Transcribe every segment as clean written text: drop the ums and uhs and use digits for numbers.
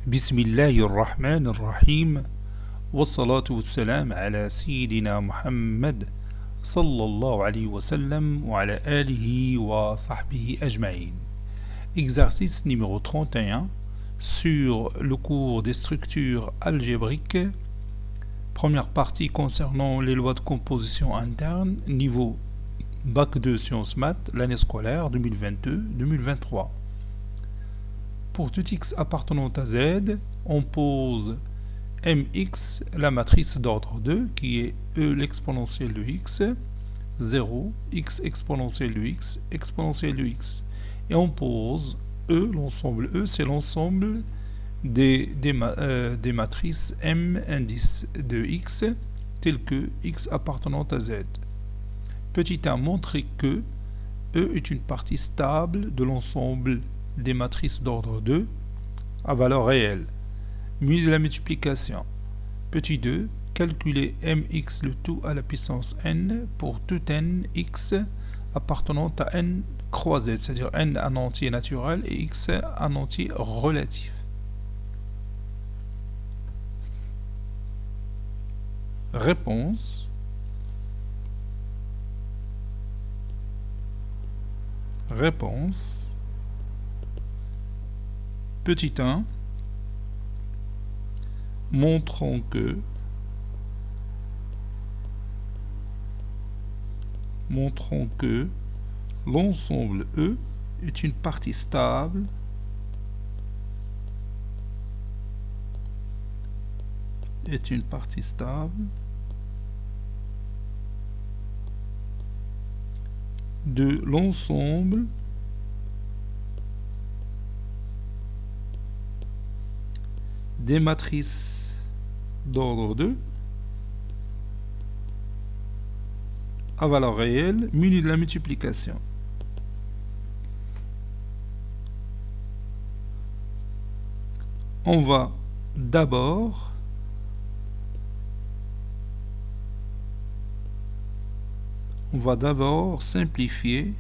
بسم الله الرحمن الرحيم والصلاة والسلام على سيدنا محمد صلى الله عليه وسلم وعلى آله وصحبه أجمعين. Exercice numéro 31 sur le cours des structures algébriques. Première partie concernant les lois de composition interne, niveau Bac 2 Sciences Maths, l'année scolaire 2022-2023. Pour tout x appartenant à z, on pose mx, la matrice d'ordre 2, qui est e l'exponentielle de x, 0, x exponentielle de x, exponentielle de x. Et on pose e, l'ensemble e, c'est l'ensemble des matrices m indice de x, telles que x appartenant à z. Petit a montrer que e est une partie stable de l'ensemble des matrices d'ordre 2 à valeur réelle, munie de la multiplication. Petit 2, calculer mx le tout à la puissance n pour tout n x appartenant à n croisé, c'est-à-dire n en entier naturel et x en entier relatif. Réponse. Petit 1, montrons que l'ensemble E est une partie stable de l'ensemble des matrices d'ordre 2 à valeur réelle munies de la multiplication. On va d'abord simplifier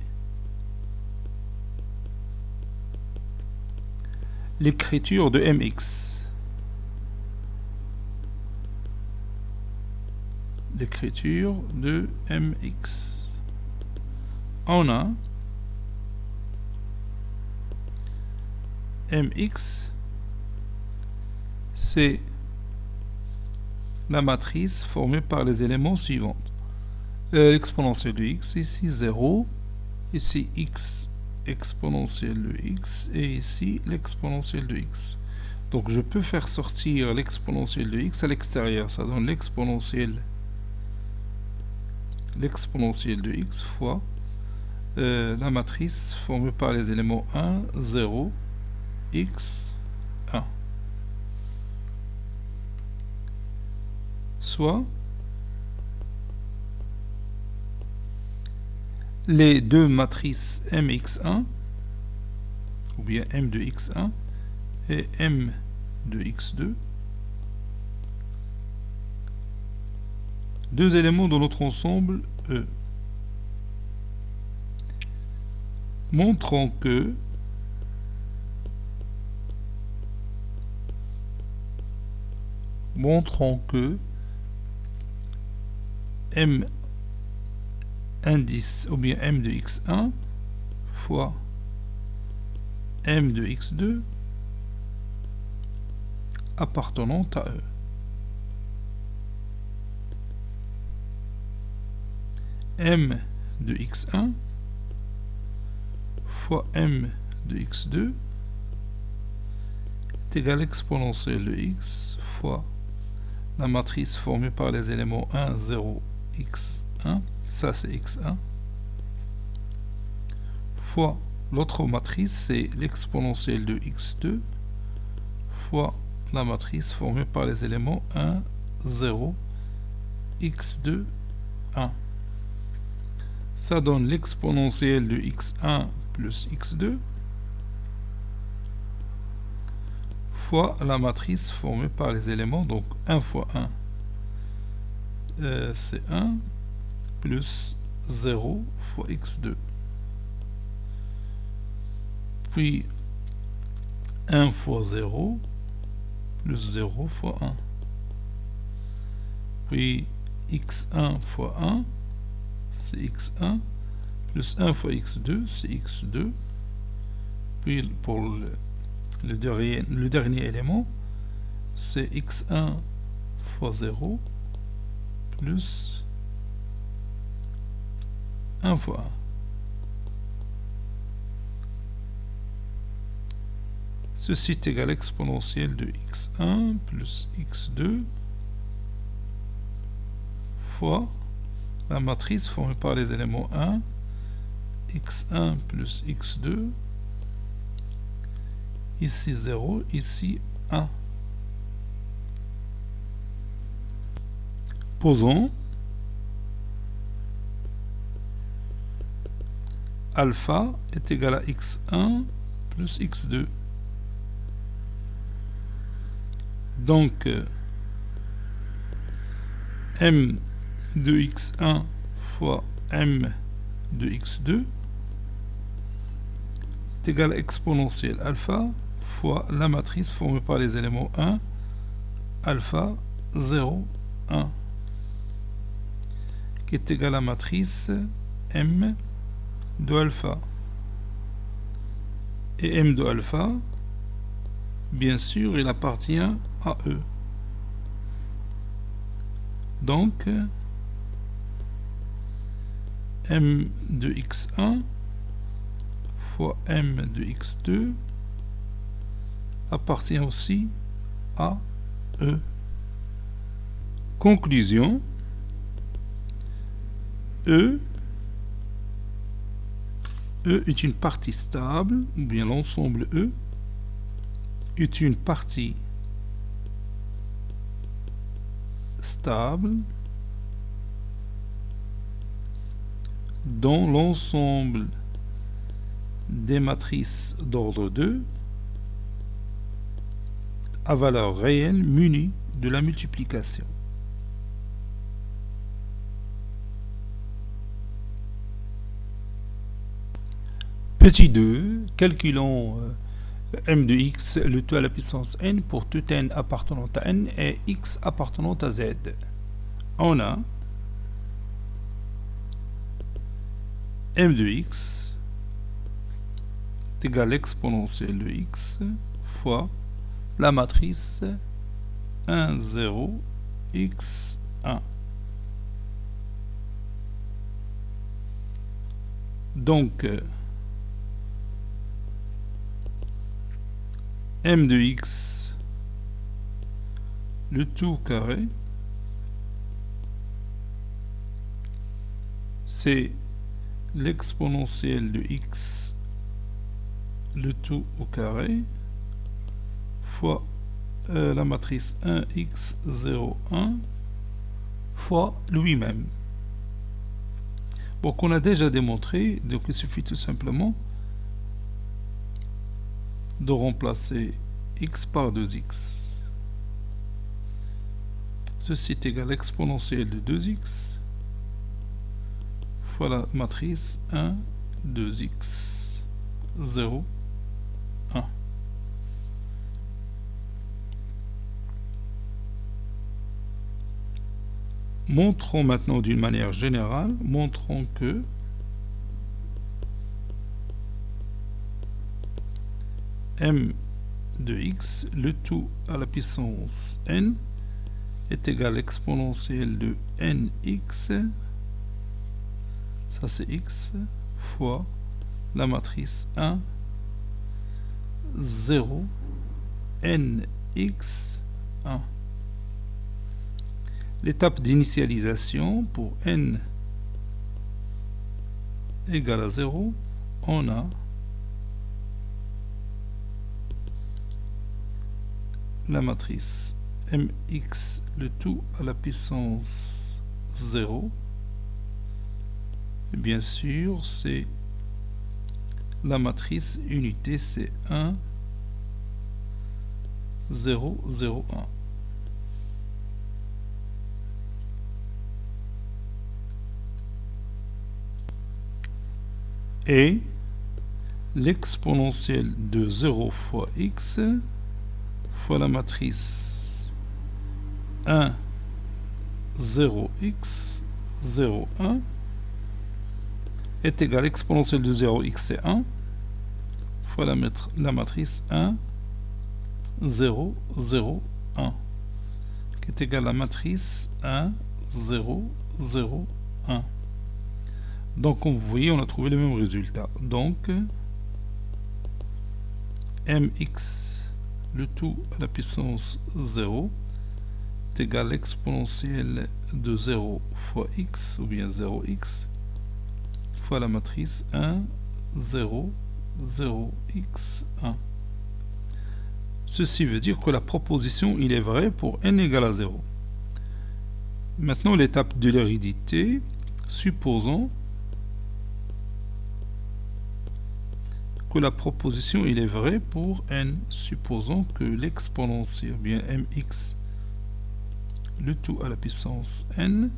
l'écriture de mx. On a mx, c'est la matrice formée par les éléments suivants. L'exponentielle de x, ici 0, ici x exponentielle de x, et ici l'exponentielle de x. Donc je peux faire sortir l'exponentielle de x à l'extérieur, ça donne l'exponentielle de x fois la matrice formée par les éléments 1, 0, x, 1. Soit les deux matrices mx1, ou bien m de x1 et m de x2, deux éléments de notre ensemble E. Montrons que m indice ou bien m de x1 fois m de x2 appartenant à E. M de x1 fois m de x2 est égal à l'exponentielle de x fois la matrice formée par les éléments 1, 0, x1, ça c'est x1, fois l'autre matrice, c'est l'exponentielle de x2 fois la matrice formée par les éléments 1, 0, x2, 1. Ça donne l'exponentielle de x1 plus x2 fois la matrice formée par les éléments, donc 1 fois 1, c'est 1, plus 0 fois x2. puis 1 fois 0, plus 0 fois 1. Puis x1 fois 1, c'est x1, plus 1 fois x2, c'est x2. Puis pour le dernier élément, c'est x1 fois 0, plus 1 fois 1. Ceci est égal à l'exponentielle de x1 plus x2 fois la matrice formée par les éléments 1, x1 plus x2, ici 0, ici 1. Posons alpha est égal à x1 plus x2. Donc, m de x1 fois m de x2 est égal à exponentielle alpha fois la matrice formée par les éléments 1, alpha, 0, 1, qui est égal à la matrice m de alpha. Et m de alpha, bien sûr, il appartient à E. Donc, m de x1 fois m de x2 appartient aussi à E. Conclusion, E est une partie stable, ou bien l'ensemble E est une partie stable dans l'ensemble des matrices d'ordre 2 à valeur réelle munie de la multiplication. Petit 2, calculons m de x, le tout à la puissance n pour tout n appartenant à n et x appartenant à z. On a m de x est égal à l'exponentielle de x fois la matrice 1, 0, x, 1. Donc, m de x, le tout carré, c'est l'exponentielle de x, le tout au carré, fois la matrice 1x, 0, 1, fois lui-même. Bon, qu'on a déjà démontré, donc il suffit tout simplement de remplacer x par 2x. Ceci est égal à l'exponentielle de 2x fois la matrice 1, 2x, 0, 1. Montrons maintenant d'une manière générale, montrons que m de x, le tout à la puissance n, est égal à l'exponentielle de nx, ça c'est x, fois la matrice 1, 0, nx, 1. L'étape d'initialisation pour n égale à 0, on a la matrice mx, le tout à la puissance 0. Et bien sûr, c'est la matrice unité, c'est 1, 0, 0, 1. Et l'exponentielle de 0 fois x fois la matrice 1, 0x, 0, 1 est égal à l'exponentielle de 0x, c'est 1, fois la matrice 1, 0, 0, 1, qui est égal à la matrice 1, 0, 0, 1. Donc, comme vous voyez, on a trouvé le même résultat. Donc, mx, le tout à la puissance 0, est égal à l'exponentielle de 0 fois x, ou bien 0x, fois la matrice 1, 0, 0, x, 1. Ceci veut dire que la proposition, il est vrai pour n égale à 0. Maintenant, l'étape de l'hérédité, supposons que la proposition il est vrai pour n. Supposons que l'exponentielle, bien mx, le tout à la puissance n,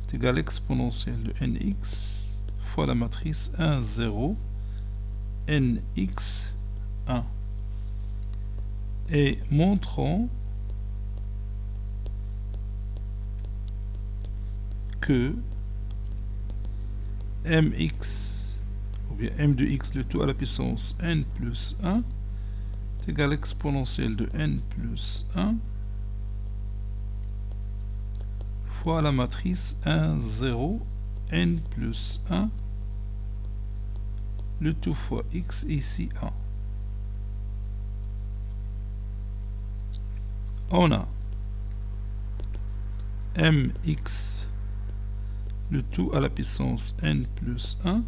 est égal à l'exponentielle de nx fois la matrice 1, 0, nx, 1. Et montrons que mx ou bien m de x le tout à la puissance n plus 1 est égal à l'exponentielle de n plus 1 fois la matrice 1, 0, n plus 1, le tout fois x, ici 1. On a mx, le tout à la puissance n plus 1,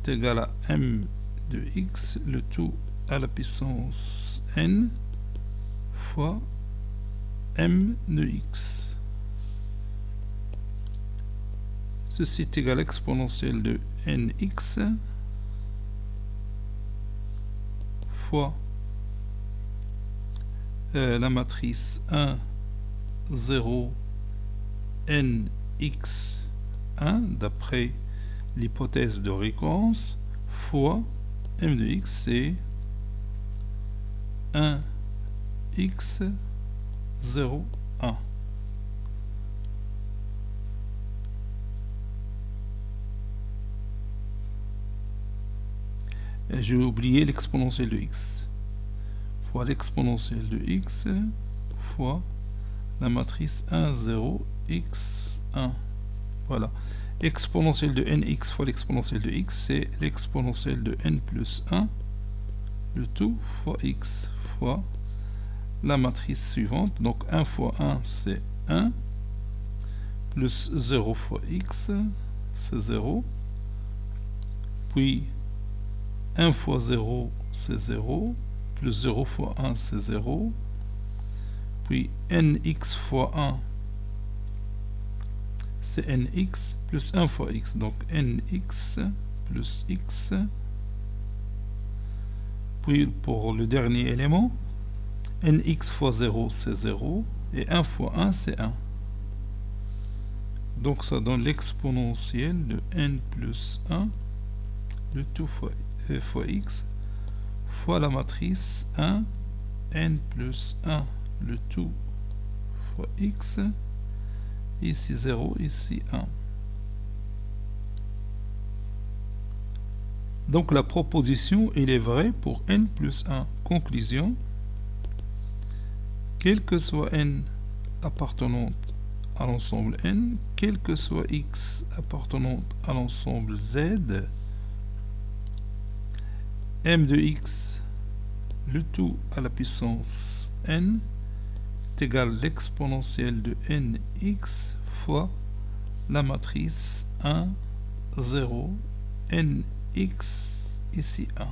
est égal à m de x, le tout à la puissance n, fois m de x. Ceci est égal à l'exponentielle de nx fois la matrice 1, 0, nx, 1, d'après l'hypothèse de récurrence, fois m de x, c'est 1, x, 0, 1. J'ai oublié l'exponentielle de x. Fois l'exponentielle de x fois la matrice 1, 0, x, 1. Voilà. Exponentielle de nx fois l'exponentielle de x, c'est l'exponentielle de n plus 1, le tout fois x, fois la matrice suivante. Donc 1 fois 1, c'est 1, plus 0 fois x, c'est 0. Puis 1 fois 0, c'est 0. Plus 0 fois 1, c'est 0. Puis nx fois 1, c'est nx, plus 1 fois x. Donc nx plus x. Puis pour le dernier élément, nx fois 0, c'est 0. Et 1 fois 1, c'est 1. Donc ça donne l'exponentielle de n plus 1, le tout fois x, fois la matrice 1, n plus 1, le tout fois x, ici 0, ici 1. Donc la proposition, il est vrai pour n plus 1. Conclusion, quel que soit n appartenant à l'ensemble n, quel que soit x appartenant à l'ensemble z, m de x, le tout à la puissance n, est égal à l'exponentielle de nx fois la matrice 1, 0, nx, ici 1.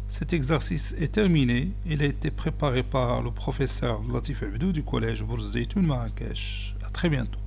Cet exercice est terminé. Il a été préparé par le professeur Latif Abdou du collège Bourz Zeytoun Marrakech. À très bientôt.